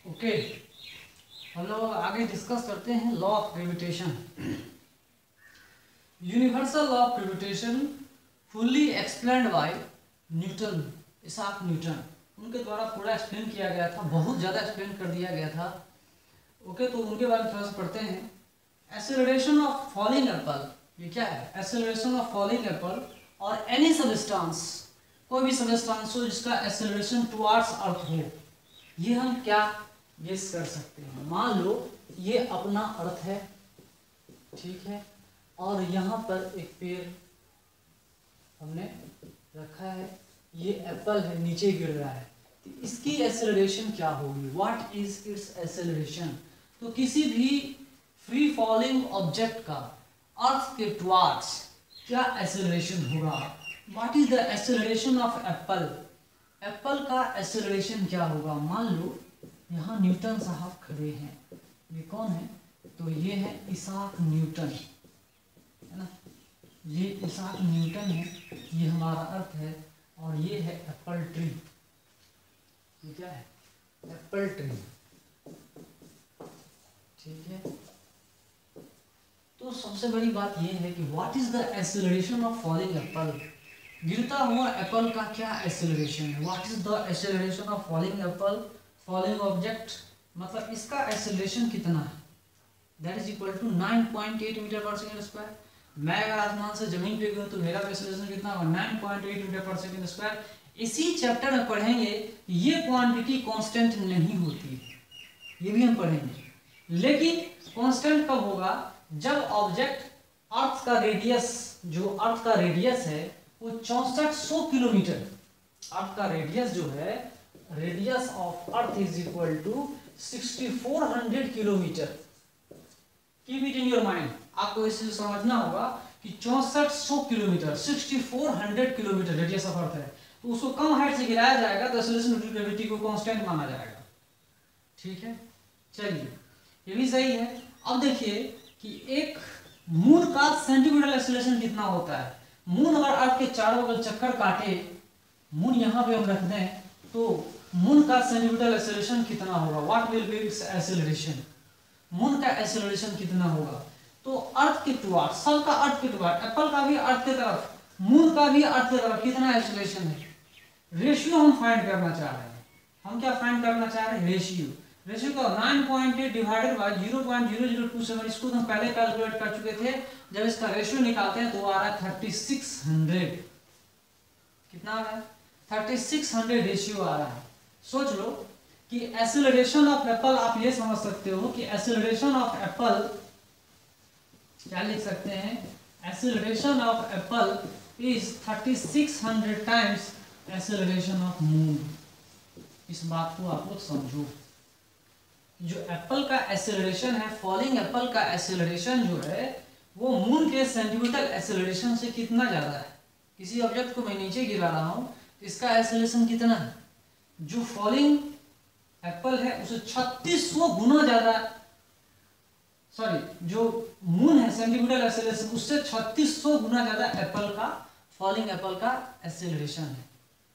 Okay, हम लोग आगे डिस्कस करते हैं law of gravitation. Universal law of gravitation fully explained by Newton, Isaac Newton. उनके द्वारा पूरा एक्सप्लेन किया गया था, बहुत ज़्यादा एक्सप्लेन कर दिया गया था। ओके, तो उनके बारे में थोड़ा सा पढ़ते हैं। एक्सेलरेशन ऑफ फॉलिंग एप्पल, ये क्या है? एक्सेलरेशन ऑफ फॉलिंग एप्पल और एनी सबस्टांस, कोई भी सबस्टांस हो जिसका एक्सेलरेशन टुवार्ड्स अर्थ हो, ये हम क्या गेस कर सकते हैं? मान लो ये अपना अर्थ है, ठीक है, और यहाँ पर एक पेड़ हमने रखा है, ये एप्पल है, नीचे गिर रहा है, तो इसकी एक्सेलरेशन क्या होगी? What is it's acceleration? तो किसी भी फ्री फॉलिंग ऑब्जेक्ट का अर्थ के टुवार्ड्स क्या एक्सेलरेशन होगा? What is the acceleration of Apple? Apple का एक्सेलरेशन क्या होगा? मान लो यहाँ न्यूटन साहब खड़े हैं, ये कौन है? तो ये है इसाक न्यूटन, है ना, ये इसाक न्यूटन है, ये हमारा अर्थ है, और ये है एप्पल ट्री। ये क्या है? एप्पल ट्री, ठीक है। तो सबसे बड़ी बात ये है कि what is the acceleration of falling apple? गिरता हुआ एप्पल का क्या एक्सेलरेशन है? What is the acceleration of falling apple, falling object, मतलब इसका एक्सेलरेशन कितना है? That is equal to 9.8 metre per second square. मैं अगर आसमान से जमीन पे गिरूं तो मेरा एक्सेलरेशन कितना होगा? 9.8 मीटर पर सेकेंड स्क्वायर। इसी चैप्टर में पढ़ेंगे कि ये क्वांटिटी कांस्टेंट नहीं होती, ये भी हम पढ़ेंगे, लेकिन कांस्टेंट कब होगा? जब ऑब्जेक्ट अर्थ का रेडियस, जो अर्थ का रेडियस है वो 6400 किलोमीटर, अर्थ का रेडियस जो है, radius of earth is equal to 6400 kilometre. Keep it in your mind, आपको इसे समझना होगा कि 6400 kilometre, 6400 kilometre radius of earth है, तो उसको कम हाइट से गिराया जाएगा तो एक्सेलरेशन ड्यू टू ग्रेविटी को कांस्टेंट माना जाएगा, ठीक है। चलिए, ये भी सही है। अब देखिए कि एक मून का सेंटीमीटर एक्सेलरेशन कितना होता है? मून अगर अर्थ के चारों बगल चक्कर काटे, मून यहाँ पे हम रख दें, तो मून का सेंटीमीटर एक्सेलरेशन कितना होगा? What will B it's acceleration? Moon का एक्सेलरेशन कितना होगा? तो अर्थ के टुवार्ड्स, सबका अर्थ के टुवार्ड्स, एप्पल का भी अर्थ की तरफ, मून का भी अर्थ की तरफ कितना एक्सेलरेशन है? रेशियो हम फाइंड करना चाह रहे हैं। हम क्या फाइंड करना चाह रहे हैं? रेशियो। रेशियो का 9.8 डिवाइडेड बाय 0.0027, इसको हम पहले कैलकुलेट कर चुके थे। जब इसका रेशियो निकालते हैं तो आ रहा है 3600। कितना आ रहा है? 3600 रेशियो आ रहा है। सोच लो कि एक्सेलरेशन ऑफ एप्पल, आप ये समझ सकते हो कि एक्सेलरेशन ऑफ एप्पल क्या लिख सकते हैं? Acceleration of apple is 3600 times acceleration of moon. इस बात को आप लोग समझो, जो एप्पल का एक्सेलरेशन है, फॉलिंग एप्पल का एक्सेलरेशन जो है, वो मून के सेंटीमीटर एक्सेलरेशन से कितना ज्यादा है। किसी ऑब्जेक्ट को मैं नीचे गिरा रहा हूं, इसका एक्सेलरेशन कितना है? जो फॉलिंग एप्पल है उसे 3600 गुना ज्यादा, सॉरी, जो मून है सेंटीमीटर एक्सेलरेशन उससे 3600 गुना ज्यादा एप्पल का, फॉलिंग एप्पल का एक्सेलरेशन है,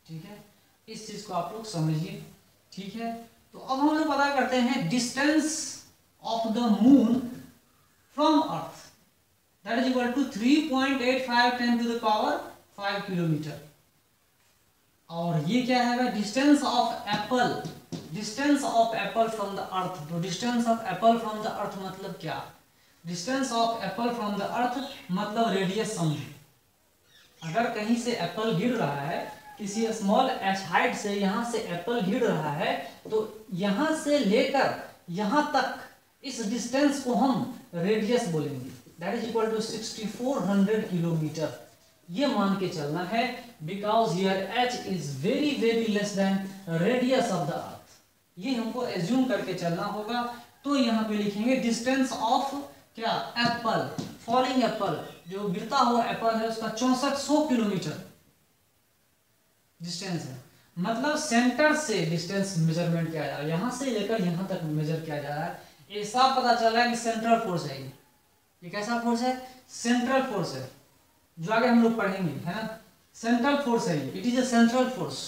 ठीक है। इस चीज को आप लोग समझिए, ठीक है। तो अब हम लोग पता करते हैं distance of the moon from earth, that is equal to 3.85 10 to the power 5 kilometre. और ये क्या है? Distance of apple, distance of apple from the earth. तो distance of apple from the earth मतलब क्या? Distance of apple from the earth मतलब radius समझो। अगर कहीं से एप्पल गिर रहा है, किसी स्मॉल एच हाइट से यहाँ से एप्पल गिर रहा है, तो यहाँ से लेकर यहाँ तक इस डिस्टेंस को हम रेडियस बोलेंगे, that is equal to 6400 kilometre. ये मान के चलना है, because here h is very very less than radius of the earth. ये हमको एज्यूम करके चलना होगा। तो यहाँ पे लिखेंगे डिस्टेंस ऑफ क्या? एप्पल, फॉलिंग एप्पल, जो गिरता हुआ एप्पल है उसका 6400 किलोमीटर डिस्टेंस है। मतलब सेंटर से डिस्टेंस मेजरमेंट किया जा रहा है, यहाँ से लेकर यहाँ तक मेजर किया जा रहा है। ये साफ पता चल रहा है कि सेंट्रल फोर्स है। ये कैसा फोर्स है? सेंट्रल फोर्स है, जो आगे हम लोग पढ़ेंगे, है ना। सेंट्रल फोर्स है ये, it is a central force.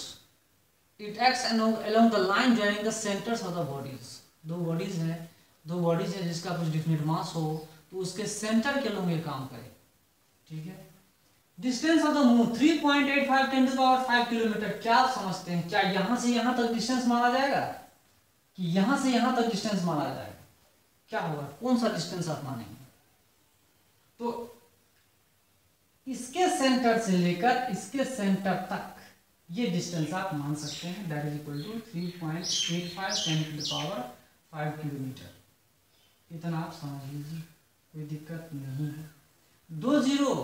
It acts along the line joining the centers of the bodies. दो बॉडीज है जिसका कुछ डिफिनिट मास हो तो उसके सेंटर के लोग ये काम करे, ठीक है। Distance of the moon 3.85 10 to the power 5 kilometre. क्या आप समझते हैं, क्या यहां से यहां तक डिस्टेंस माना जाएगा कि यहां से यहां तक डिस्टेंस माना जाएगा? क्या होगा, कौन सा डिस्टेंस आप मानेंगे? तो इसके सेंटर से लेकर इसके सेंटर तक ये डिस्टेंस आप मान सकते हैं, that is equal to 3.85 10 to the power 5 kilometre. इतना आप समझ लीजिए, कोई दिक्कत नहीं है। 2 जीरो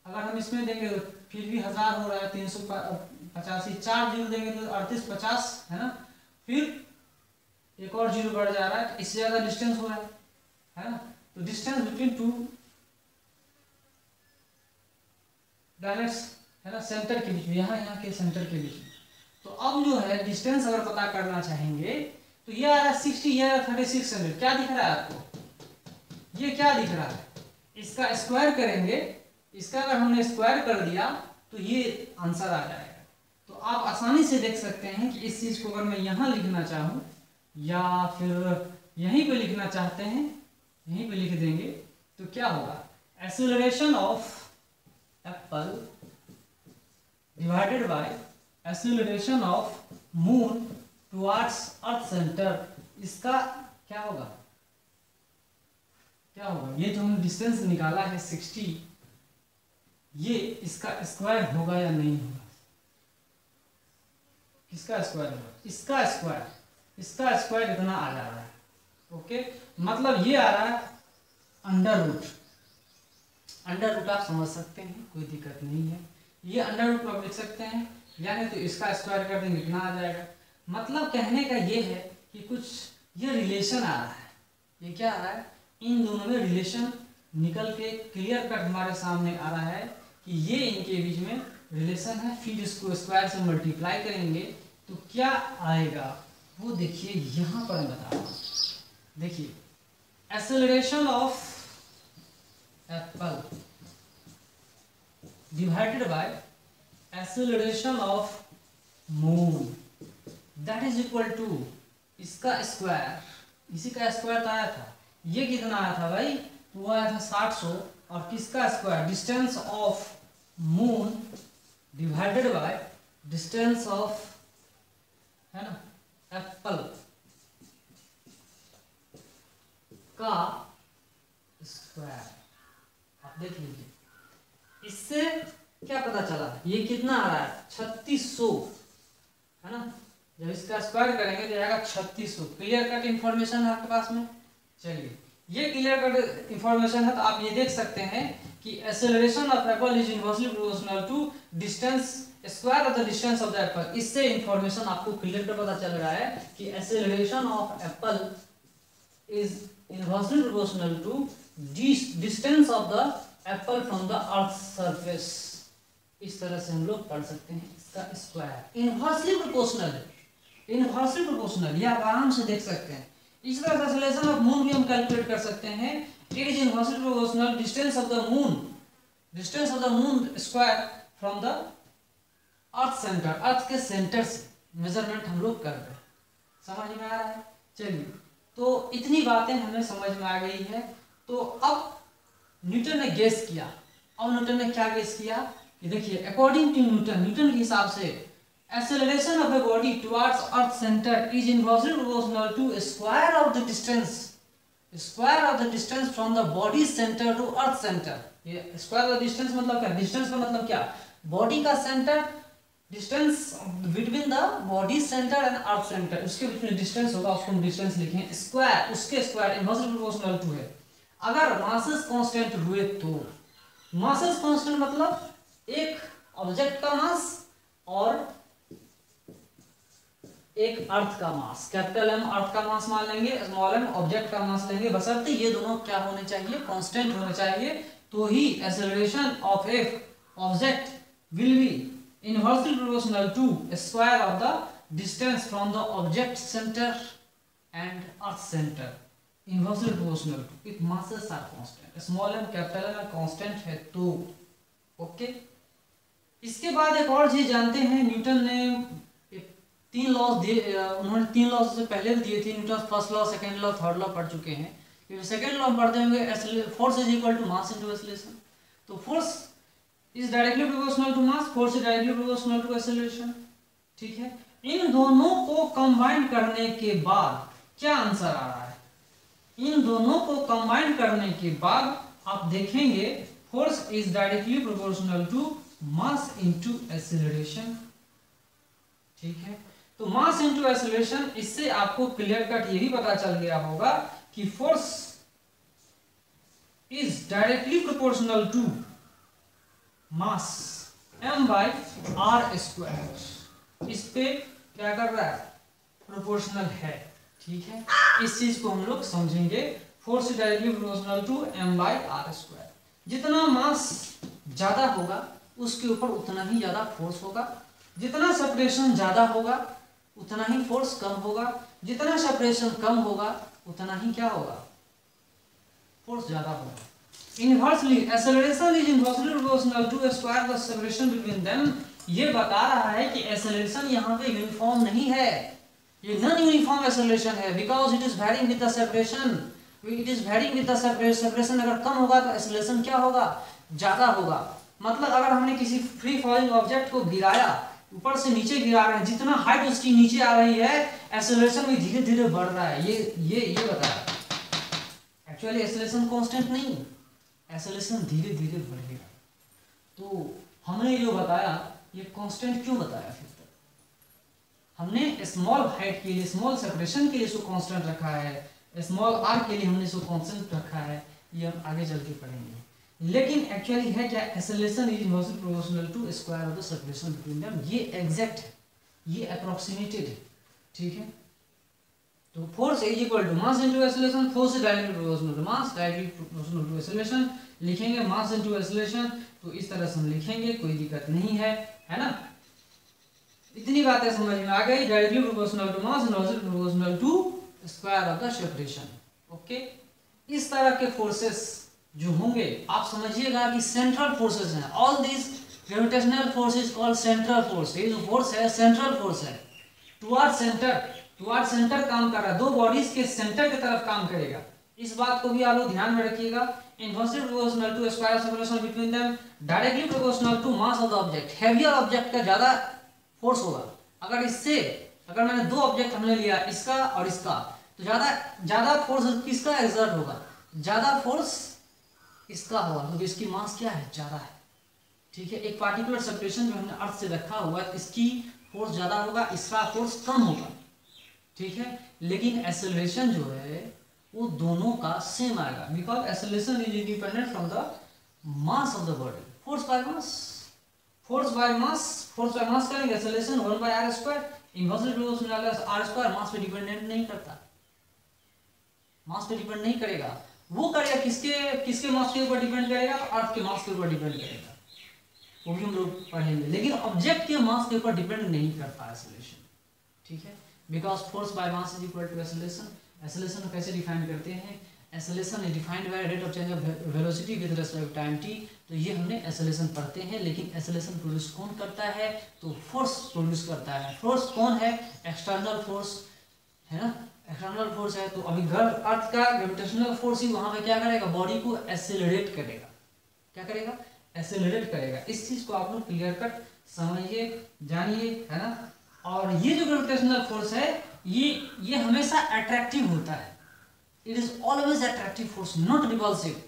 अगर हम इसमें देंगे तो फिर भी 1000 हो रहा है, 385, 4 जीरो देंगे तो 3850 है ना, फिर एक और जीरो बढ़ जा रहा है तो इससे ज्यादा डिस्टेंस हो रहा है ना। तो डिस्टेंस बिटवीन टू डायरेक्ट्स है ना, सेंटर के बीच में, यहाँ के सेंटर के बीच में। तो अब जो है डिस्टेंस अगर पता करना चाहेंगे तो ये आ रहा है 60, ये आ रहा है 3600। क्या दिख रहा है आपको, ये क्या दिख रहा है? इसका स्क्वायर करेंगे, इसका अगर हमने स्क्वायर कर दिया तो ये आंसर आ जाएगा। तो आप आसानी से देख सकते हैं कि इस चीज को अगर मैं यहाँ लिखना चाहूँ या फिर यहीं पे लिखना चाहते हैं, यहीं पे लिख देंगे तो क्या होगा, acceleration of apple divided by acceleration of moon towards earth centre. इसका क्या होगा, क्या होगा, ये जो हमने डिस्टेंस निकाला है 60, ये इसका स्क्वायर होगा या नहीं होगा? किसका स्क्वायर होगा? इसका स्क्वायर, इसका स्क्वायर इतना आ जा रहा है, ओके। मतलब ये आ रहा है अंडर रूट। अंडर रूट आप समझ सकते हैं, कोई दिक्कत नहीं है। ये अंडर रूट आप लिख सकते हैं, यानी तो इसका स्क्वायर कर देंगे इतना आ जाएगा। मतलब कहने का ये है कि कुछ ये रिलेशन आ रहा है। ये क्या आ रहा है, इन दोनों में रिलेशन निकल के क्लियर कट हमारे सामने आ रहा है कि ये इनके बीच में रिलेशन है। फिर इसको स्क्वायर से मल्टीप्लाई करेंगे तो क्या आएगा वो देखिए, यहां पर मैं बता रहा हूं। देखिए, acceleration of apple divided by acceleration of moon, that is equal to इसका स्क्वायर, इसी का स्क्वायर तो आया था। ये कितना आया था भाई, वो आया था 700, और किसका square, distance of moon divided by distance of है ना एप्पल का स्क्वायर। आप देख लीजिए, इससे क्या पता चला, ये कितना आ रहा है 3600 है ना। जब इसका स्क्वायर करेंगे तो आएगा 3600। क्लियर कट इंफॉर्मेशन है आपके पास में। चलिए, ये क्लियर कट इंफॉर्मेशन है तो आप ये देख सकते हैं कि acceleration of apple is inversely proportional to distance square of the distance of the apple. इससे इंफॉर्मेशन आपको क्लियर कट पता चल रहा है कि acceleration of apple is inversely proportional to distance of the apple from the earth surface. इस तरह से हम लोग पढ़ सकते हैं इसका स्क्वायर इनवर्सली प्रोपोर्शनल है, इनवर्सली प्रोपोर्शनल, ये आप आराम से देख सकते हैं। इस तरह से एक्सेलरेशन ऑफ मून भी हम कैलकुलेट कर सकते हैं। It is inversely proportional distance of the moon, distance of the moon square from the earth centre, earth के सेंटर से मेजरमेंट हम लोग कर रहे हैं। समझ में आ रहा है। चलिए, तो इतनी बातें हमें समझ में आ गई है। तो अब न्यूटन ने गेस किया। अब न्यूटन ने क्या गेस किया कि देखिए, अकॉर्डिंग टू न्यूटन, न्यूटन के हिसाब से acceleration of a body towards earth center is inversely proportional to square of the distance from the body center to earth center। ये square of the distance मतलब क्या, distance का मतलब क्या, body का centre, distance between the body centre and earth centre, उसके बीच में distance होगा, उसको हम डिस्टेंस लिखें स्क्वायर, उसके स्क्वायर इनवर्सली प्रोपोर्शनल टू है। अगर मासेस कांस्टेंट हुए तो, मासेस कांस्टेंट मतलब एक ऑब्जेक्ट का मास और एक अर्थ का मास, कैपिटल एम अर्थ का मास मान लेंगे, स्मॉल एम ऑब्जेक्ट का मास लेंगे, बशर्ते ये दोनों क्या होने चाहिए, कांस्टेंट होने चाहिए, तो ही acceleration of a object will be inversely proportional to square of the distance from the object centre and earth centre, inversely proportional to if masses are constant, small M capital M constant है तो। Okay, इसके बाद एक और चीज जानते हैं, Newton ने तीन लॉज दिए, उन्होंने तीन लॉज से पहले भी दिए थे, Newton first law, second law, third law पढ़ चुके हैं। सेकंड लॉ पढ़ते होंगे, force is equal to mass into acceleration. तो force is directly proportional to mass, force is directly proportional to acceleration. ठीक है, इन दोनों को कंबाइन करने के बाद क्या आंसर आ रहा है? इन दोनों को कंबाइन करने के बाद आप देखेंगे force is directly proportional to mass into acceleration. ठीक है, तो मास इनटू एक्सेलरेशन, इससे आपको क्लियर कट यही पता चल गया होगा कि force is directly proportional to mass m by R square. इस पे क्या कर रहा है? प्रोपोर्शनल है। ठीक है, इस चीज को हम लोग समझेंगे। Force is directly proportional to m by R square. जितना मास ज्यादा होगा उसके ऊपर उतना ही ज्यादा फोर्स होगा, जितना सेपरेशन ज्यादा होगा उतना ही फोर्स कम होगा, जितना सेपरेशन कम होगा उतना ही क्या होगा? फोर्स ज्यादा होगा। Inversely acceleration is inversely proportional to square the separation between them. ये बता रहा है कि एक्सेलरेशन यहाँ पे यूनिफॉर्म नहीं है, ये नॉन यूनिफॉर्म एक्सेलरेशन है, because it is varying with the separation. It is varying with the separation. अगर कम होगा तो एक्सेलरेशन क्या होगा? ज्यादा होगा। मतलब अगर हमने किसी फ्री फॉलिंग ऑब्जेक्ट को गिराया, ऊपर से नीचे गिरा रहे हैं, जितना हाइट उसकी नीचे आ रही है एक्सेलरेशन भी धीरे धीरे बढ़ रहा है। ये बता रहा है। एक्चुअली एक्सेलरेशन कांस्टेंट नहीं, एक्सेलरेशन धीरे धीरे बढ़ेगा। तो हमने जो बताया ये कांस्टेंट क्यों बताया? फिर तक हमने स्मॉल हाइट के लिए, स्मॉल सेपरेशन के लिए इसको कांस्टेंट रखा है, स्मॉल आर के लिए हमने इसको कांस्टेंट रखा है, ये हम आगे चल के पढ़ेंगे। लेकिन एक्चुअली है क्या? Acceleration is inversely proportional to square of the separation between them. ये एग्जैक्ट है, ये अप्रोक्सीमेटेड है। ठीक है, तो force is equal to mass into acceleration. Force is directly proportional to mass, directly proportional to acceleration. लिखेंगे मास इनटू एक्सेलरेशन, तो इस तरह से हम लिखेंगे, कोई दिक्कत नहीं है ना? इतनी बातें समझ में आ गई। Directly proportional to mass, inversely proportional to square of the separation. Okay, इस तरह के फोर्सेस जो होंगे आप समझिएगा कि सेंट्रल फोर्सेस हैं। All this gravitational force is called central force. ये जो फोर्स है सेंट्रल फोर्स है, टुवर्ड सेंटर काम कर रहा है, दो बॉडीज के सेंटर की तरफ काम करेगा। इस बात को भी आप लोग ध्यान में रखिएगा। Inversely proportional to square separation between them, directly proportional to mass of the object. Heavier object का ज्यादा फोर्स होगा। अगर मैंने दो ऑब्जेक्ट हमने लिया, इसका और इसका, तो ज्यादा फोर्स किसका एक्सर्ट होगा? ज्यादा फोर्स इसका होगा, क्योंकि इसकी मास क्या है? ज्यादा है। ठीक है, एक पार्टिकुलर सेपरेशन जो हमने अर्थ से रखा हुआ है, इसकी फोर्स ज्यादा होगा, इसका फोर्स कम होगा। ठीक है, लेकिन एक्सेलरेशन जो है वो दोनों का सेम आएगा, because acceleration is independent from the mass of the body. Force by mass करेंगे acceleration 1 by R square. Inversely proportional R square mass पे डिपेंडेंट नहीं करता, मास पे डिपेंड नहीं करेगा। वो करेगा किसके मास के ऊपर डिपेंड करेगा? अर्थ के मास के ऊपर डिपेंड करेगा, वो भी हम लोग पढ़ेंगे। लेकिन ऑब्जेक्ट के मास के ऊपर डिपेंड नहीं करता एक्सेलरेशन। ठीक है, because force by mass is equal to acceleration. Acceleration को कैसे डिफाइन करते हैं? Acceleration is defined by rate of change of velocity with respect to time T. तो ये हमने एक्सेलरेशन पढ़ते हैं। लेकिन एक्सेलरेशन प्रोड्यूस कौन करता है? तो फोर्स प्रोड्यूस करता है। फोर्स कौन है? एक्सटर्नल फोर्स है ना, एक्सटर्नल फोर्स है। तो अभी अर्थ का ग्रेविटेशनल फोर्स ही वहां पे क्या करेगा? बॉडी को एक्सेलरेट करेगा। क्या करेगा? एक्सेलरेट करेगा। इस चीज को आप लोग क्लियर कट समझिए, जानिए, है ना। और ये जो ग्रेविटेशनल फोर्स है ये हमेशा अट्रैक्टिव होता है। It is always attractive force, not repulsive.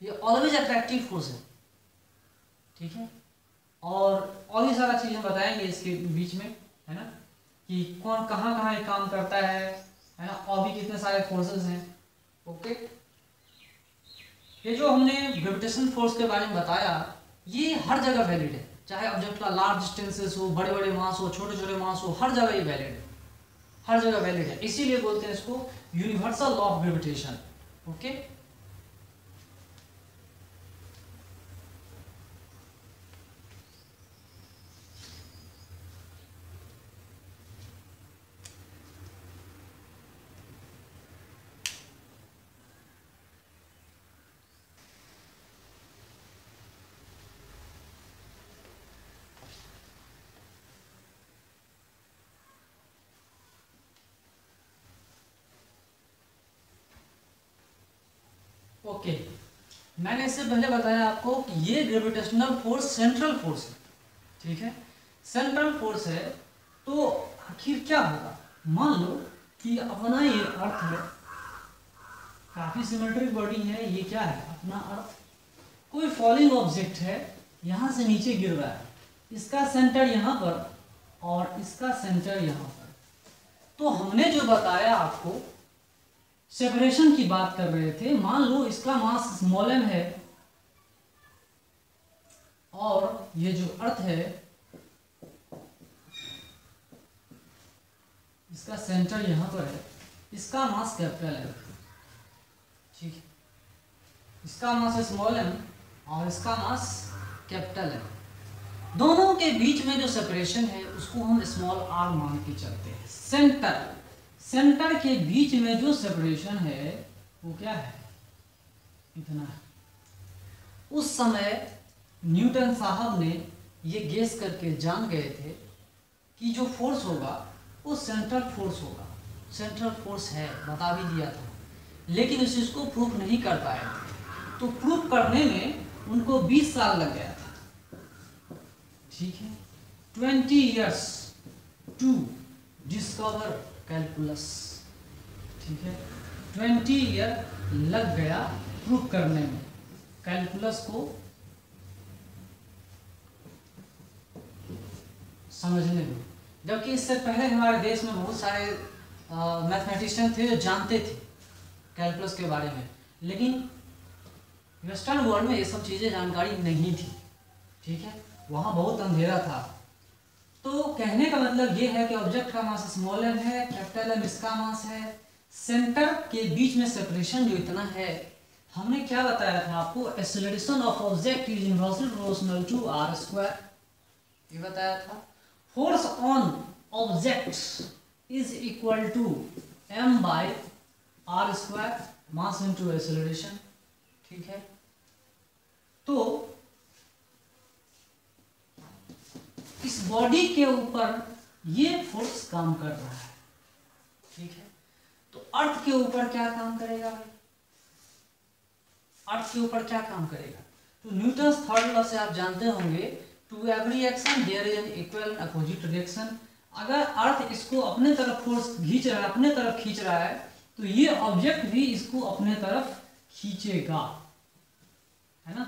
ये ऑलवेज अट्रैक्टिव फोर्स है। ठीक है, और भी सारा चीज हम बताएंगे इसके बीच में, है ना, कि कौन कहाँ ये काम करता है ना, और भी कितने सारे फोर्सेस हैं। ओके, ये जो हमने ग्रेविटेशन फोर्स के बारे में बताया ये हर जगह वैलिड है, चाहे ऑब्जेक्ट का लार्ज डिस्टेंसेस हो, बड़े बड़े मास हो, छोटे छोटे मास हो, हर जगह ये वैलिड है, हर जगह वैलिड है। इसीलिए बोलते हैं इसको universal law of gravitation. Okay, okay, मैंने इससे पहले बताया आपको कि ये ग्रेविटेशनल फोर्स सेंट्रल फोर्स है, ठीक है, सेंट्रल फोर्स है। तो आखिर क्या होगा, मान लो कि अपना ये अर्थ है, काफी सिमेट्रिक बॉडी है, ये क्या है अपना अर्थ, कोई फॉलिंग ऑब्जेक्ट है, यहाँ से नीचे गिर रहा है, इसका सेंटर यहाँ पर और इसका सेंटर यहाँ पर। तो हमने जो बताया आपको सेपरेशन की बात कर रहे थे, मान लो इसका मास स्मॉल m है और ये जो अर्थ है इसका सेंटर यहाँ पर है, इसका मास कैपिटल है, ठीक है, इसका मास स्मॉल m और इसका मास कैपिटल है। दोनों के बीच में जो सेपरेशन है उसको हम स्मॉल r मान के चलते हैं। सेंटर के बीच में जो सेपरेशन है वो क्या है, इतना है। उस समय न्यूटन साहब ने ये गेस करके जान गए थे कि जो फोर्स होगा वो सेंट्रल फोर्स होगा, सेंट्रल फोर्स है, बता भी दिया था, लेकिन इस चीज़ को प्रूफ नहीं कर पाए थे। तो प्रूफ करने में उनको 20 साल लग गया था, ठीक है, 20 years टू डिस्कवर कैलकुलस, ठीक है, 20 ईयर लग गया प्रूफ करने में कैलकुलस को समझने में। जबकि इससे पहले हमारे देश में बहुत सारे मैथमेटिशियन थे जो जानते थे कैलकुलस के बारे में, लेकिन वेस्टर्न वर्ल्ड में ये सब चीज़ें जानकारी नहीं थी, ठीक है, वहाँ बहुत अंधेरा था। तो कहने का मतलब ये है कि ऑब्जेक्ट का मास स्मॉल m है, कैपिटल M इसका मास है, सेंटर के बीच में सेपरेशन जो इतना है, हमने क्या बताया था आपको, acceleration of object is inversely proportional to r square, ये बताया था। Force on object is equal to m by r square, mass into acceleration, ठीक है। तो इस बॉडी के ऊपर ये फोर्स काम कर रहा है, ठीक है। तो अर्थ के ऊपर क्या काम करेगा भाई, अर्थ के ऊपर क्या काम करेगा, तो न्यूटन्स थर्ड लॉ से आप जानते होंगे, to every action there is an equal and opposite reaction. अगर अर्थ इसको अपने तरफ फोर्स खींच रहा है, अपने तरफ खींच रहा है, तो ये ऑब्जेक्ट भी इसको अपने तरफ खींचेगा, है ना,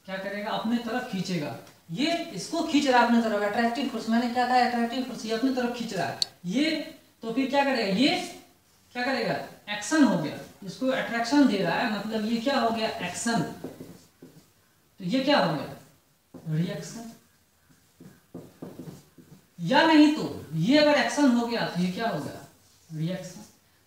क्या करेगा, अपने तरफ खींचेगा। ये इसको खींच रहा है अपने तरफ, अट्रैक्टिव फोर्स, मैंने क्या कहा, अट्रैक्टिव फोर्स, ये अपने तरफ खींच रहा है, ये तो फिर क्या करेगा, ये क्या करेगा, एक्शन हो गया, इसको अट्रैक्शन दे रहा है, मतलब ये क्या हो गया, एक्शन। तो ये क्या हो गया, रिएक्शन। या नहीं तो ये अगर एक्शन हो गया तो ये क्या हो गया, रिएक्शन।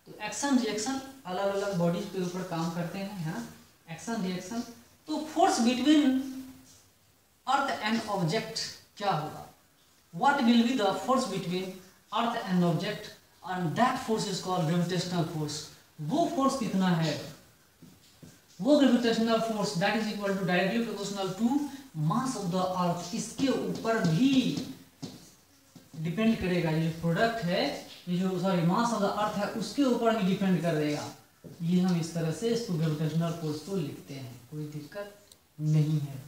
तो एक्शन रिएक्शन अलग अलग बॉडीज के ऊपर काम करते हैं, है ना, एक्शन रिएक्शन। तो force between earth and object क्या होगा, what will be the force between earth and object, and that force is called gravitational force. वो फोर्स कितना है, वो gravitational force that is equal to directly proportional to mass of the earth. इसके ऊपर भी depend करेगा, ये जो प्रोडक्ट है, ये जो सॉरी मास ऑफ द अर्थ है, उसके ऊपर भी डिपेंड करेगा। ये हम इस तरह से इसको ग्रेविटेशनल फोर्स को लिखते हैं, कोई दिक्कत नहीं है।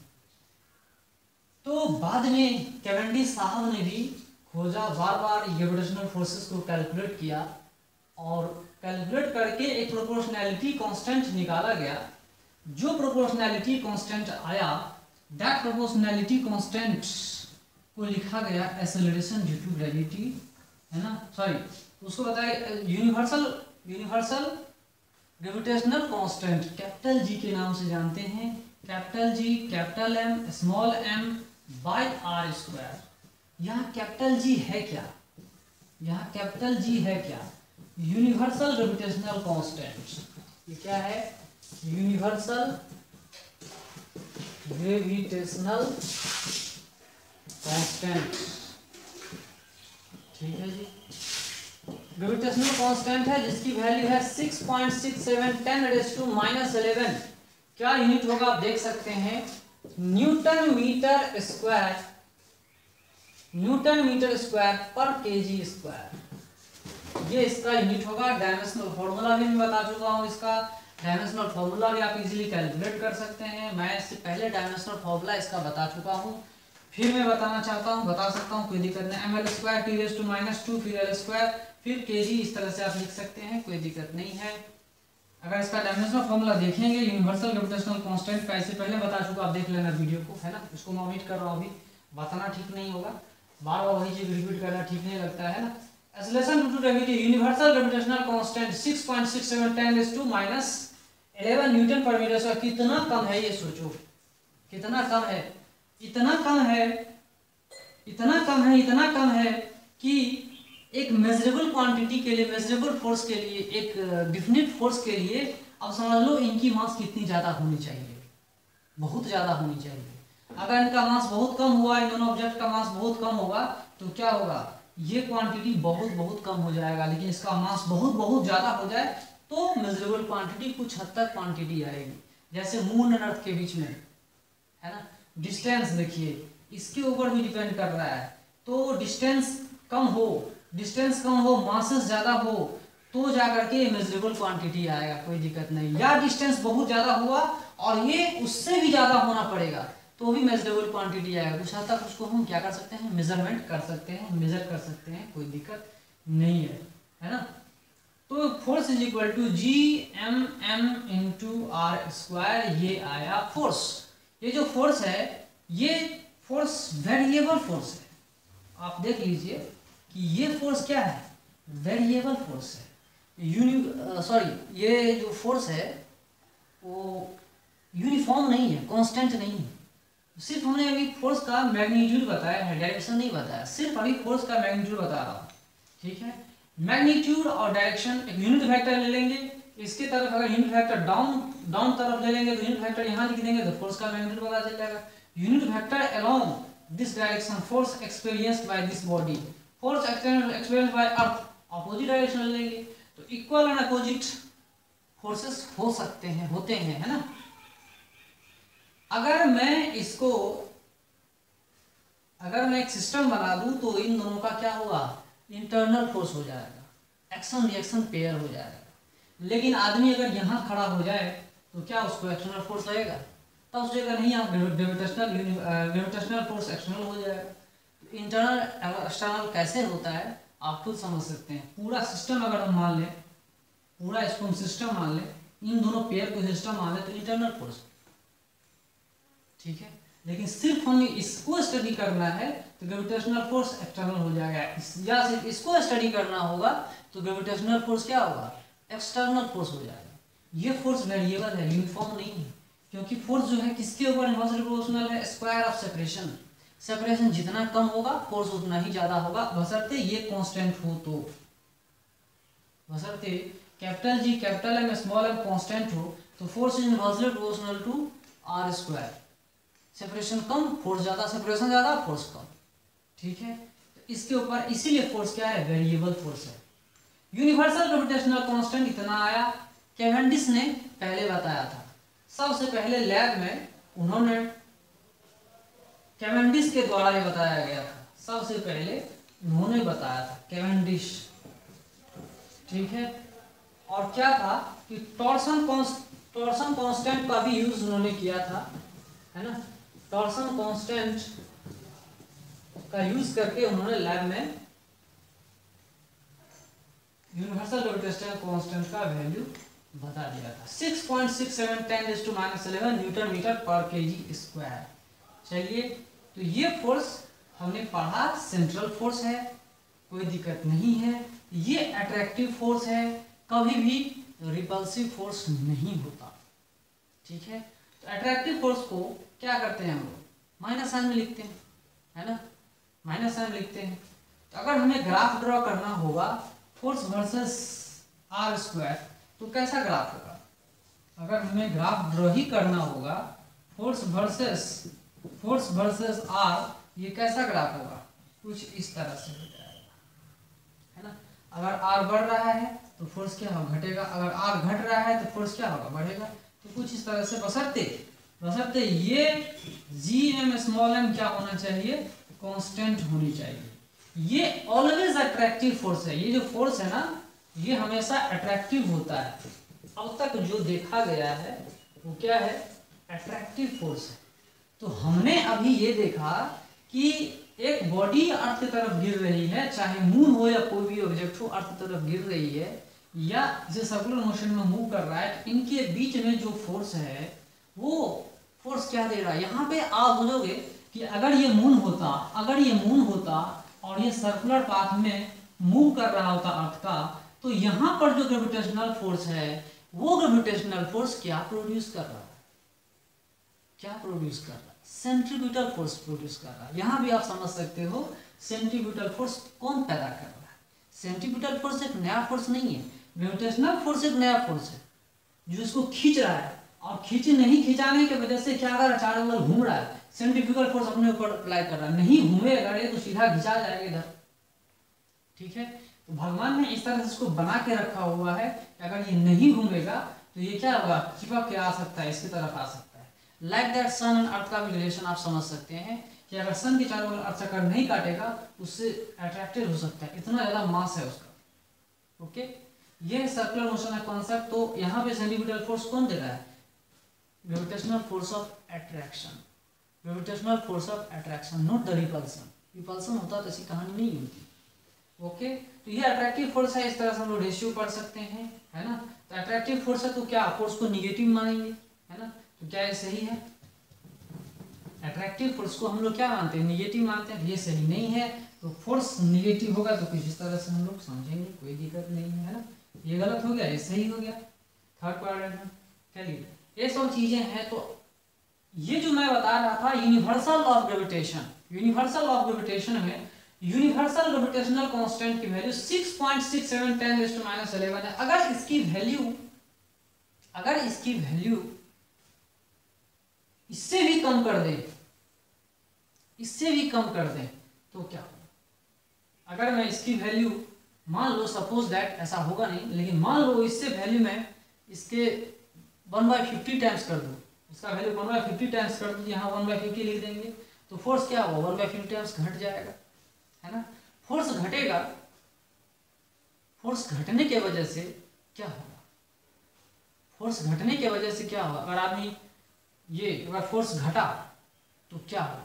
तो बाद में कैवेंडिश साहब ने भी खोजा, बार बार ग्रेविटेशनल फोर्सेस को कैलकुलेट किया, और कैलकुलेट करके एक प्रोपोर्शनैलिटी कांस्टेंट निकाला गया। जो प्रोपोर्शनैलिटी कांस्टेंट आया, दैट प्रोपोर्शनैलिटी कांस्टेंट को लिखा गया एक्सेलरेशन ड्यू टू ग्रेविटी, है ना, सॉरी उसको बताया universal gravitational constant, capital G के नाम से जानते हैं, capital G, capital M, small M by R square. यहाँ कैपिटल जी है क्या, यहाँ कैपिटल जी है क्या, यूनिवर्सल ग्रेविटेशनल कांस्टेंट। ये क्या है, यूनिवर्सल ग्रेविटेशनल कांस्टेंट, ठीक है जी। ग्रेविटेशनल कांस्टेंट है जिसकी वैल्यू है 6.67 10⁻⁻11। क्या यूनिट होगा आप देख सकते हैं, newton metre square, newton metre square per KG square, ये इसका यूनिट होगा। डायमेंशनल फॉर्मूला भी मैं बता चुका हूं इसका, डायमेंशनल फॉर्मूला भी आप इजीली कैलकुलेट कर सकते हैं। मैं इससे पहले डायमेंशनल फॉर्मूला इसका बता चुका हूँ, फिर मैं बताना चाहता हूँ, बता सकता हूँ, कोई दिक्कत नहीं। ml² t⁻², फिर l², फिर kg, इस तरह से आप लिख सकते हैं, कोई दिक्कत नहीं है। अगर इसका डायमेंशनल फॉर्मूला देखेंगे यूनिवर्सल ग्रेविटेशनल कांस्टेंट का, इससे पहले बता चुका, आप देख लेना वीडियो को, है ना। इसको मैं ओमिट कर रहा हूँ, अभी बताना ठीक नहीं होगा, बार बार वही चीज रिपीट करना ठीक नहीं लगता है ना। Acceleration due to gravity, universal gravitational constant 6.67 10⁻11 newton per metre square. कितना कम है ये सोचो, कितना कम है, इतना कम है, इतना कम है, इतना कम है कि एक मेजरेबल क्वांटिटी के लिए, मेजरेबल फोर्स के लिए, एक डिफिनिट फोर्स के लिए अब समझ लो इनकी मास कितनी ज़्यादा होनी चाहिए, बहुत ज़्यादा होनी चाहिए। अगर इनका मास बहुत कम हुआ, इन दोनों ऑब्जेक्ट का मास बहुत कम होगा, तो क्या होगा, ये क्वांटिटी बहुत बहुत कम हो जाएगा। लेकिन इसका मास बहुत बहुत ज़्यादा हो जाए तो मेजरेबल क्वांटिटी कुछ हद तक क्वांटिटी आएगी। जैसे मून एंड अर्थ के बीच में, है ना, डिस्टेंस देखिए, इसके ऊपर भी डिपेंड कर रहा है। तो डिस्टेंस कम हो, डिस्टेंस कम हो, मासेस ज़्यादा हो, तो जाकर के मेजरेबल क्वांटिटी आएगा, कोई दिक्कत नहीं। या डिस्टेंस बहुत ज़्यादा हुआ और ये उससे भी ज़्यादा होना पड़ेगा, तो भी मेजरेबल क्वांटिटी आएगा। कुछ हद तक उसको हम क्या कर सकते हैं, मेजरमेंट कर सकते हैं, मेजर कर सकते हैं, कोई दिक्कत नहीं है ना। तो force is equal to Gmm × r², ये आया फोर्स। ये जो फोर्स है, ये फोर्स वेरिएबल फोर्स है। आप देख लीजिए कि ये फोर्स क्या है, वेरिएबल फोर्स है। ये जो फोर्स है वो यूनिफॉर्म नहीं है, कांस्टेंट नहीं है। सिर्फ हमने अभी फोर्स का मैग्नीट्यूड बताया है, डायरेक्शन नहीं बताया, सिर्फ अभी फोर्स का मैग्नीट्यूड बता रहा हूँ, ठीक है। मैग्नीट्यूड और डायरेक्शन एक यूनिट वेक्टर ले लेंगे, इसके तरफ अगर यूनिट वेक्टर डाउन तरफ ले लेंगे तो यूनिट वेक्टर यहाँ लिख देंगे तो फोर्स का मैग्नीट्यूड पता चल जाएगा। Unit vector along this direction, force experienced by this body, force experienced bye earth, opposite direction ले लेंगे तो इक्वल एंड अपोजिट फोर्सेस हो सकते हैं, होते हैं, है ना। अगर मैं एक सिस्टम बना दूं तो इन दोनों का क्या होगा, इंटरनल फोर्स हो जाएगा, एक्शन रिएक्शन पेयर हो जाएगा। लेकिन आदमी अगर यहाँ खड़ा हो जाए तो क्या उसको एक्सटर्नल फोर्स लगेगा, तब उस जगह नहीं, यहाँ ग्रेविटेशनल फोर्स एक्सटर्नल हो जाएगा। इंटरनल एक्सटर्नल कैसे होता है आप खुद समझ सकते हैं। पूरा सिस्टम अगर हम मान लें, पूरा इसको हम सिस्टम मान लें, इन दोनों पेयर को सिस्टम मान लें तो इंटरनल फोर्स, ठीक है। लेकिन सिर्फ हमें इसको स्टडी करना है तो ग्रेविटेशनल फोर्स एक्सटर्नल हो जाएगा, या सिर्फ इसको स्टडी करना होगा तो ग्रेविटेशनल फोर्स क्या होगा, एक्सटर्नल फोर्स हो जाएगा। ये फोर्स वेरिएबल है, यूनिफॉर्म नहीं है, क्योंकि फोर्स जो है किसके ऊपर इनवर्सली प्रोपोर्शनल है, स्क्वायर ऑफ सेपरेशन। सेपरेशन जितना कम होगा फोर्स उतना ही ज्यादा होगा, बशर्ते ये कांस्टेंट हो तो, बशर्ते capital G capital M small m constant हो तो force is inversely proportional to r²। Separation कम, फोर्स ज्यादा, सेपरेशन ज्यादा, फोर्स कम, ठीक है। तो इसके ऊपर इसीलिए फोर्स क्या है, वेरिएबल फोर्स है। यूनिवर्सल ग्रेविटेशनल कांस्टेंट इतना आया, कैवेंडिश ने पहले बताया था। सबसे पहले लैब में उन्होंने, कैवेंडिश के द्वारा ये बताया गया था, सबसे पहले उन्होंने बताया था, कैवेंडिश, ठीक है। और क्या था कि टॉर्सन कांस्टेंट का भी यूज उन्होंने किया था, है ना। टॉर्सन कांस्टेंट का यूज करके उन्होंने लैब में यूनिवर्सल ग्रेविटेशनल कांस्टेंट का वैल्यू बता दिया था, 6.67 10⁻11 न्यूटन मीटर पर kg स्क्वायर। चलिए, तो ये फोर्स हमने पढ़ा, सेंट्रल फोर्स है, कोई दिक्कत नहीं है। ये अट्रैक्टिव फोर्स है, कभी भी रिपल्सिव फोर्स नहीं होता, ठीक है। तो अट्रैक्टिव फोर्स को क्या करते हैं हम लोग, माइनस साइन में लिखते हैं, है ना, माइनस साइन लिखते हैं। तो अगर हमें ग्राफ ड्रॉ करना होगा फोर्स वर्सेस r², तो कैसा ग्राफ होगा, अगर हमें ग्राफ ड्रॉ ही करना होगा फोर्स वर्सेस r, ये कैसा ग्राफ होगा, कुछ इस तरह से हो जाएगा, है ना। अगर r बढ़ रहा है तो फोर्स क्या होगा, घटेगा, अगर r घट रहा है तो फोर्स क्या होगा, बढ़ेगा। तो कुछ इस तरह से, बशर्ते ये Gm स्मॉल m क्या होना चाहिए, कांस्टेंट होनी चाहिए। ये ऑलवेज अट्रैक्टिव फोर्स है, ये जो फोर्स है ना, ये हमेशा अट्रैक्टिव होता है। अब तक जो देखा गया है वो क्या है, अट्रैक्टिव फोर्स है। तो हमने अभी ये देखा कि एक बॉडी अर्थ की तरफ गिर रही है, चाहे मून हो या कोई भी ऑब्जेक्ट हो, अर्थ की तरफ गिर रही है या इसे सर्कुलर मोशन में मूव कर रहा है, तो इनके बीच में जो फोर्स है वो फोर्स क्या दे रहा है। यहाँ पे आप बोलोगे कि अगर ये मून होता और ये सर्कुलर पाथ में मूव कर रहा होता अर्थ का, तो यहाँ पर जो ग्रेविटेशनल फोर्स है वो ग्रेविटेशनल फोर्स क्या प्रोड्यूस कर रहा है, सेंट्रीब्यूटल फोर्स प्रोड्यूस कर रहा है। यहाँ भी आप समझ सकते हो सेंट्रीब्यूटल फोर्स कौन पैदा कर रहा है। सेंट्रीब्यूटल फोर्स एक नया फोर्स नहीं है, ग्रेविटेशनल फोर्स एक नया फोर्स है जो इसको खींच रहा है, और खिंचाने की वजह से क्या कर रहा है, चारों ओर घूम रहा है। सेंट्रीफ्यूगल फोर्स अपने ऊपर अप्लाई कर रहा है, नहीं घूमेगा ये तो सीधा खिंचा जाएगा इधर, ठीक है। तो भगवान ने इस तरह से इसको बना के रखा हुआ है कि अगर ये नहीं घूमेगा तो ये क्या होगा, चिपक के आ सकता है, इसकी तरफ आ सकता है। Like that sun and earth का भी रिलेशन आप समझ सकते हैं कि अगर सन के चारों ओर अर्थ चक्कर नहीं काटेगा उससे अट्रैक्टेड हो सकता है, इतना ज़्यादा मास है उसका। ओके, ये सर्कुलर मोशन है कॉन्सेप्ट। तो यहाँ पे सेंट्रीफ्यूगल फोर्स कौन दे रहा है, gravitational force of attraction, gravitational force of attraction, not the repulsion. Repulsion होता तो ऐसी कहानी नहीं होती। ओके, तो ये अट्रैक्टिव फोर्स है, इस तरह से हम लोग रेशियो पढ़ सकते हैं, है ना। तो अट्रैक्टिव फोर्स है तो क्या फोर्स को निगेटिव मानेंगे, है ना। तो क्या ये सही है, अट्रैक्टिव फोर्स को हम लोग क्या मानते हैं, निगेटिव मानते हैं। ये सही नहीं है, तो फोर्स निगेटिव होगा तो कुछ इस तरह से हम लोग समझेंगे, कोई दिक्कत नहीं है ना। ये गलत हो गया, ये सही हो गया, थर्ड क्वाड्रेंट में। चलिए ये सब चीजें हैं। तो ये जो मैं बता रहा था universal of gravitation, universal of gravitation में यूनिवर्सल ग्रेविटेशनल कांस्टेंट की वैल्यू 6.67 10⁻11 है। अगर इसकी वैल्यू इससे भी कम कर दें तो क्या होगा। अगर मैं इसकी वैल्यू मान लो, सपोज दैट ऐसा होगा नहीं, लेकिन मान लो इससे वैल्यू में इसके 1/50 टाइम्स कर दूं, इसका वैल्यू 1/50 टाइम्स कर दूं, यहाँ 1/50 लिख देंगे, तो फोर्स क्या होगा, 1/50 टाइम्स घट जाएगा, है ना। फोर्स घटेगा, फोर्स घटने के वजह से क्या होगा, फोर्स घटने के वजह से क्या होगा, अगर आदमी ये अगर फोर्स घटा तो क्या होगा,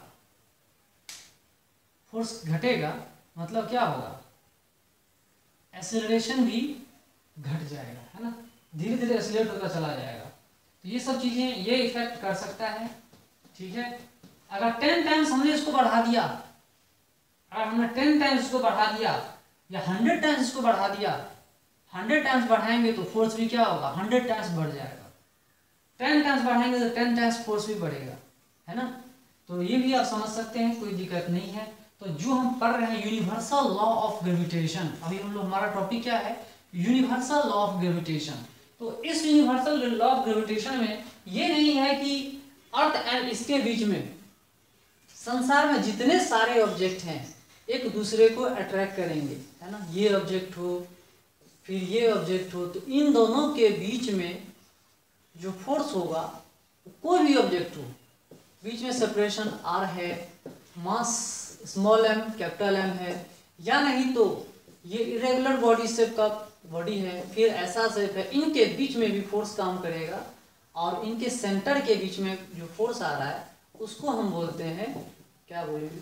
फोर्स घटेगा मतलब क्या होगा, एक्सेलरेशन भी घट जाएगा, है ना, धीरे धीरे एक्सेलरेट होता चला जाएगा। तो ये सब चीजें ये इफेक्ट कर सकता है, ठीक है। अगर 10 टाइम्स हमने इसको बढ़ा दिया, अगर हमने 10 टाइम्स इसको बढ़ा दिया या 100 टाइम्स इसको बढ़ा दिया, 100 टाइम्स बढ़ाएंगे तो फोर्स भी क्या होगा, 100 टाइम्स बढ़ जाएगा। 10 टाइम्स बढ़ाएंगे तो 10 टाइम्स फोर्स भी बढ़ेगा, है ना। तो ये भी आप समझ सकते हैं, कोई दिक्कत नहीं है। तो जो हम पढ़ रहे हैं यूनिवर्सल लॉ ऑफ ग्रेविटेशन, अभी हम लोग हमारा टॉपिक क्या है, यूनिवर्सल लॉ ऑफ ग्रेविटेशन। तो इस यूनिवर्सल लॉ ऑफ ग्रेविटेशन में ये नहीं है कि अर्थ एंड इसके बीच में, संसार में जितने सारे ऑब्जेक्ट हैं एक दूसरे को अट्रैक्ट करेंगे, है ना। ये ऑब्जेक्ट हो फिर ये ऑब्जेक्ट हो, तो इन दोनों के बीच में जो फोर्स होगा, कोई भी ऑब्जेक्ट हो, बीच में सेपरेशन आर है, mass small M capital M है, या नहीं तो ये इरेगुलर बॉडी शेप का बॉडी है, फिर ऐसा शेप है, इनके बीच में भी फोर्स काम करेगा, और इनके सेंटर के बीच में जो फोर्स आ रहा है उसको हम बोलते हैं, क्या बोलेंगे,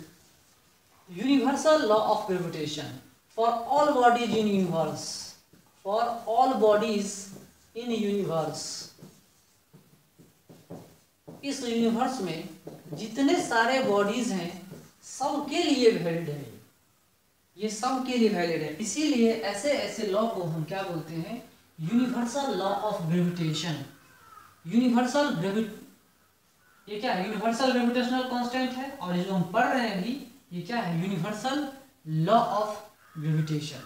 universal law of gravitation for all bodies in universe, for all bodies in universe. इस यूनिवर्स में जितने सारे बॉडीज हैं सबके लिए वैलिड है, ये सबके लिए वैलिड है। इसीलिए ऐसे ऐसे लॉ को हम क्या बोलते हैं, universal law of gravitation. Universal ये क्या है, यूनिवर्सल ग्रेविटेशनल कांस्टेंट है, और जो हम पढ़ रहे हैं अभी ये क्या है, यूनिवर्सल लॉ ऑफ ग्रेविटेशन,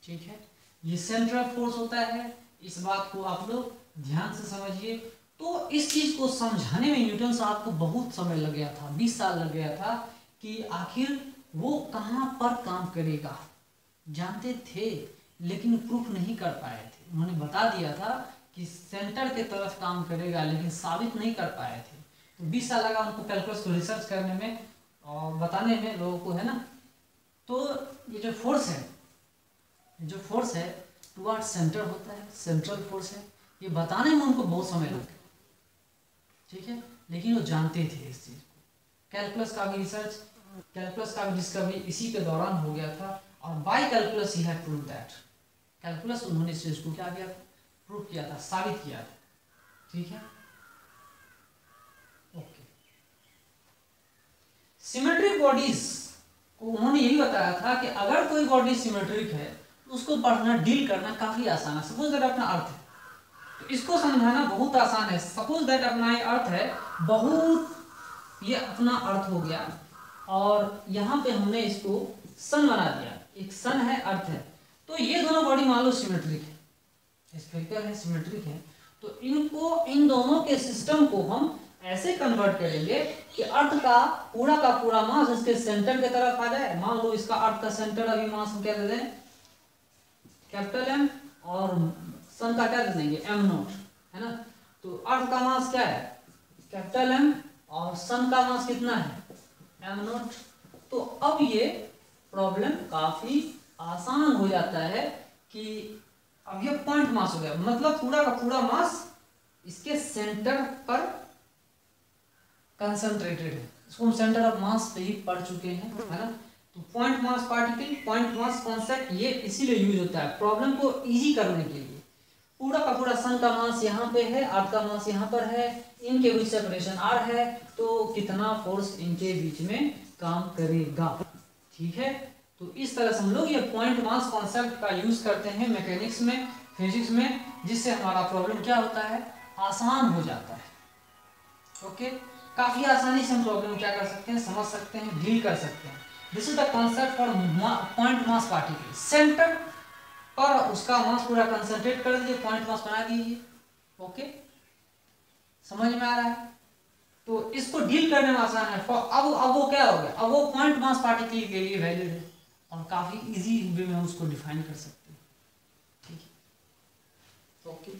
ठीक है। ये सेंट्रल फोर्स होता है, इस बात को आप लोग ध्यान से समझिए। तो इस चीज को समझाने में न्यूटन साहब को बहुत समय लग गया था, 20 साल लग गया था, कि आखिर वो कहाँ पर काम करेगा। जानते थे लेकिन प्रूफ नहीं कर पाए थे, उन्होंने बता दिया था कि सेंटर के तरफ काम करेगा, लेकिन साबित नहीं कर पाए थे। तो 20 साल लगा उनको कैलकुलस को रिसर्च करने में और बताने में लोगों को, है ना। तो ये जो फोर्स है टुवर्ड सेंटर होता है, सेंट्रल फोर्स है। ये बताने में उनको बहुत समय लग गया, ठीक है, लेकिन वो जानते थे इस चीज़ को। कैलकुलस का भी रिसर्च, कैलकुलस का भी डिस्कवरी इसी के दौरान हो गया था, और बाय कैलकुलस ही हैड प्रूव दैट, कैलकुलस उन्होंने इस चीज़ को क्या किया, प्रूव किया था, साबित किया था, ठीक है। ओके, सिमेट्रिक बॉडीज को उन्होंने यही बताया था कि अगर कोई बॉडी सिमेट्रिक है तो उसको पढ़ना, डील करना काफ़ी आसान है। सपोज दैट अपना अर्थ है, तो इसको समझाना बहुत आसान है। सपोज दैट अपना ये अर्थ है, बहुत, ये अपना अर्थ हो गया, और यहाँ पे हमने इसको सन बना दिया, एक सन है, अर्थ है, तो ये दोनों बॉडी मान लो सिमेट्रिक है, स्फेरिकल है, सिमेट्रिक है, तो इनको, इन दोनों के सिस्टम को हम ऐसे कन्वर्ट करेंगे कि अर्थ का पूरा मास इसके सेंटर की तरफ आ जाए। मान लो इसका अर्थ का सेंटर अभी मास हम क्या दे दें, कैपिटल एम, और सन का क्या दे देंगे, एम नॉट, है ना। तो अर्थ का मास क्या है, कैपिटल एम, और सन का मास कितना है, एम नॉट। तो अब ये प्रॉब्लम काफी आसान हो जाता है कि अब ये पॉइंट मास हो गया, मतलब पूरा का पूरा मास इसके सेंटर पर कंसंट्रेटेड है, इसको हम सेंटर ऑफ मास पे ही पढ़ चुके हैं, है ना। तो point mass particle, point mass concept ये इसीलिए यूज होता है प्रॉब्लम को इजी करने के लिए। पूरा का पूरा सन का मास यहाँ पे है, अर्थ का मास यहाँ पर है, इनके बीच सेपरेशन आर है, तो कितना फोर्स इनके बीच में काम करेगा, ठीक है। तो इस तरह से हम लोग ये पॉइंट मास कॉन्सेप्ट का यूज करते हैं मैकेनिक्स में, फिजिक्स में, जिससे हमारा प्रॉब्लम क्या होता है, आसान हो जाता है। ओके, काफी आसानी से हम प्रॉब्लम क्या कर सकते हैं, समझ सकते हैं, डील कर सकते हैं। This is the concept for point mass particle. Centre पर उसका मास पूरा कंसंट्रेट कर दीजिए, पॉइंट मास बना दीजिए। ओके, समझ में आ रहा है। तो इसको डील करने में आसान है। अब वो क्या हो गया, अब वो पॉइंट मास पार्टिकल के लिए वैलिड है, और काफी इजी वे में हम उसको डिफाइन कर सकते हैं, ठीक है। ओके,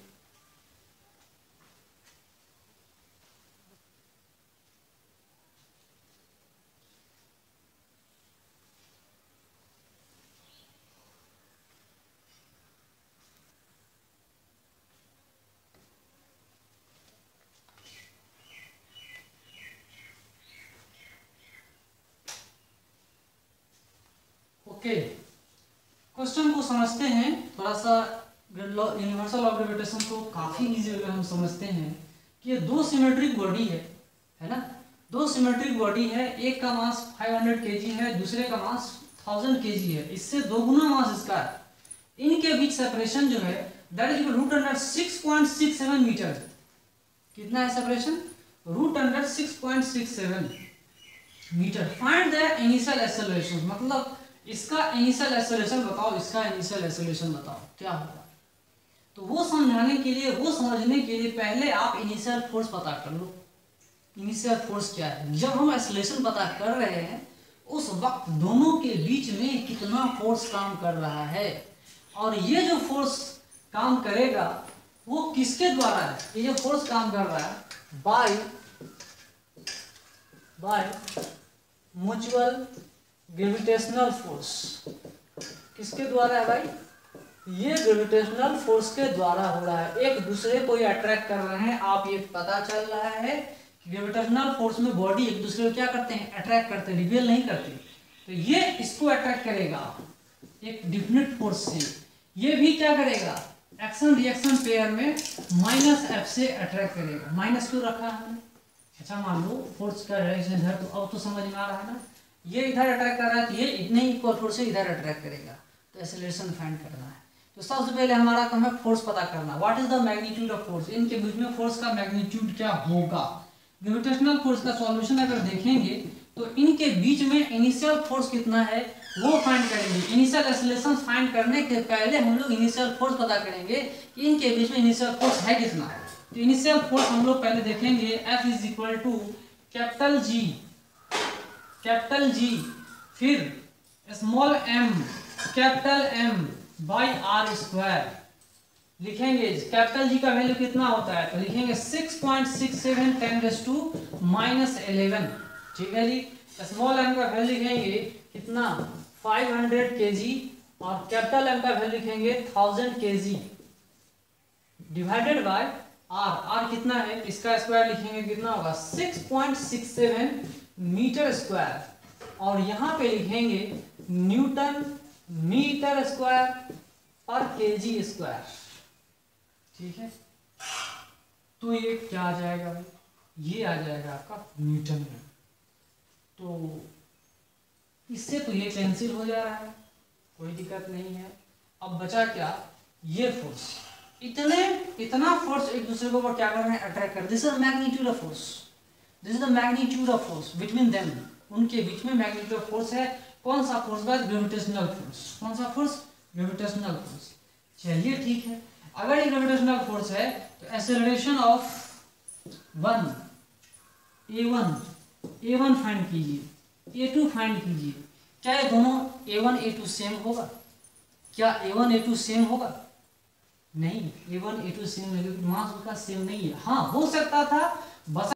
ओके, क्वेश्चन को समझते हैं थोड़ा सा। यूनिवर्सल ऑफ ग्रेविटेशन को काफी इजी वे में हम समझते हैं कि ये दो सिमेट्रिक बॉडी है ना, दो सिमेट्रिक बॉडी है, एक का मास 500 kg है, दूसरे का मास 1000 kg है, इससे दोगुना मास इसका है। इनके बीच सेपरेशन जो है दैट इज √6.67 मीटर। कितना है separation, √6.67 metre. Find the initial acceleration, मतलब इसका इनिशियल एक्सेलरेशन बताओ, इसका इनिशियल एक्सेलरेशन बताओ क्या होगा। तो वो समझाने के लिए, वो समझने के लिए पहले आप इनिशियल फोर्स पता कर लो। इनिशियल फोर्स क्या है, जब हम एक्सेलरेशन पता कर रहे हैं उस वक्त दोनों के बीच में कितना फोर्स काम कर रहा है, और ये जो फोर्स काम करेगा वो किसके द्वारा है, ये जो फोर्स काम कर रहा है बाय म्यूचुअल ग्रेविटेशनल फोर्स। किसके द्वारा है भाई, ये ग्रेविटेशनल फोर्स के द्वारा हो रहा है। एक दूसरे को ये अट्रैक्ट कर रहे हैं, आप ये पता चल रहा है कि ग्रेविटेशनल फोर्स में बॉडी एक दूसरे को क्या करते हैं, अट्रैक्ट करते हैं, रिपेल नहीं करते। तो ये इसको अट्रैक्ट करेगा एक डिफिनिट फोर्स से, ये भी क्या करेगा, एक्शन रिएक्शन पेयर में -F से अट्रैक्ट करेगा। माइनस क्यों रखा है हमने, अच्छा मान लो फोर्स का डायरेक्शन इधर, तो अब तो समझ में आ रहा है ना, ये इधर अट्रैक्ट कर रहा है तो ये इतने ही इक्वल फोर्स से इधर अट्रैक्ट करेगा। तो एक्सेलरेशन फाइंड करना है, तो सबसे पहले हमारा काम है फोर्स पता करना। What is the magnitude of force, इनके बीच में फोर्स का मैग्नीट्यूड क्या होगा। ग्रेविटेशनल फोर्स का सॉल्यूशन अगर देखेंगे तो इनके बीच में इनिशियल फोर्स कितना है वो फाइंड करेंगे। इनिशियल एक्सेलरेशन फाइंड करने के पहले हम लोग इनिशियल फोर्स पता करेंगे कि इनके बीच में इनिशियल फोर्स है कितना। तो इनिशियल फोर्स हम लोग पहले देखेंगे, F is equal to capital G, फिर small m capital M by R square लिखेंगे। कैपिटल जी का वैल्यू कितना होता है, तो लिखेंगे 6.67 10⁻11, ठीक है जी। स्मॉल m का वैल्यू लिखेंगे कितना 500 kg, और कैपिटल M का वैल्यू लिखेंगे 1000 kg, divided by R. R कितना है, इसका स्क्वायर लिखेंगे कितना होगा 6.67 मीटर स्क्वायर, और यहां पे लिखेंगे Newton metre square per KG square. ठीक है, तो ये क्या आ जाएगा भाई, ये आ जाएगा आपका न्यूटन में। तो इससे तो ये कैंसिल हो जा रहा है, कोई दिक्कत नहीं है। अब बचा क्या, ये फोर्स, इतना फोर्स एक दूसरे के ऊपर क्या कर रहे हैं, अट्रैक्ट कर। This is magnitude of force, this is the magnitude of force between them, उनके बीच में मैग्नीट्यूड ऑफ फोर्स है। कौन सा फोर्स, बाय ग्रेविटेशनल फोर्स। कौन सा फोर्स, ग्रेविटेशनल फोर्स। चलिए ठीक है, अगर ये ग्रेविटेशनल फोर्स है तो acceleration of one a1 find कीजिए, a2 फाइंड कीजिए। क्या ये दोनों a1 a2 सेम होगा, क्या a1 a2 सेम होगा, नहीं, a1 a2 सेम नहीं, मास उसका सेम नहीं है। हाँ हो सकता था, बस